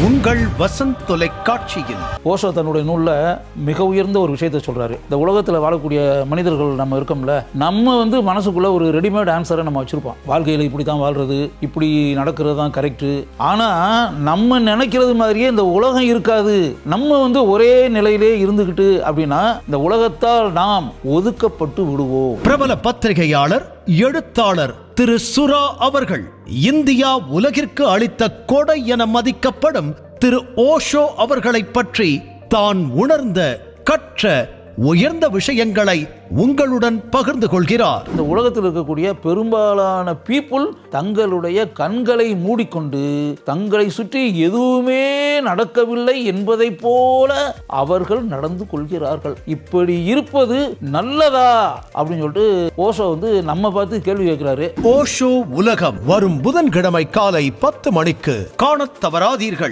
உங்கள் வசந்த் தொலைக்காட்சியில் ஓஷோ தன்னுடைய நூலில் மிக உயர்ந்த ஒரு விஷயத்தை சொல்கிறாரு. இந்த உலகத்தில் வாழக்கூடிய மனிதர்கள் நம்ம இருக்கோம்ல, நம்ம மனசுக்குள்ளே ஒரு ரெடிமேட் ஆன்சரை நம்ம வச்சுருப்போம். வாழ்க்கையில் இப்படி தான் வாழ்கிறது, இப்படி நடக்கிறது தான் கரெக்டு. ஆனால் நம்ம நினைக்கிறது மாதிரியே இந்த உலகம் இருக்காது. நம்ம ஒரே நிலையிலே இருந்துக்கிட்டு அப்படின்னா இந்த உலகத்தால் நாம் ஒதுக்கப்பட்டு விடுவோம். பிரபல பத்திரிகையாளர் எழுத்தாளர் திரு சுரா அவர்கள் இந்தியா உலகிற்கு அளித்த கொடை என மதிக்கப்படும் திரு ஓஷோ அவர்களை பற்றி தான் உணர்ந்த கற்ற உயர்ந்த விஷயங்களை உங்களுடன் பகிர்ந்து கொள்கிறார். இந்த உலகத்தில் இருக்கக்கூடிய பெரும்பாலான பீப்புள் தங்களுடைய கண்களை மூடிக்கொண்டு தங்களை சுற்றி எதுவுமே நடக்கவில்லை என்பதை போல அவர்கள் நடந்து கொள்கிறார்கள். இப்படி இருப்பது நல்லதா அப்படின்னு சொல்லிட்டு ஓஷோ நம்ம பார்த்து கேள்வி கேட்கிறாரு. ஓஷோ உலகம் வரும் புதன்கிழமை காலை 10 மணிக்கு காணத் தவறாதீர்கள்.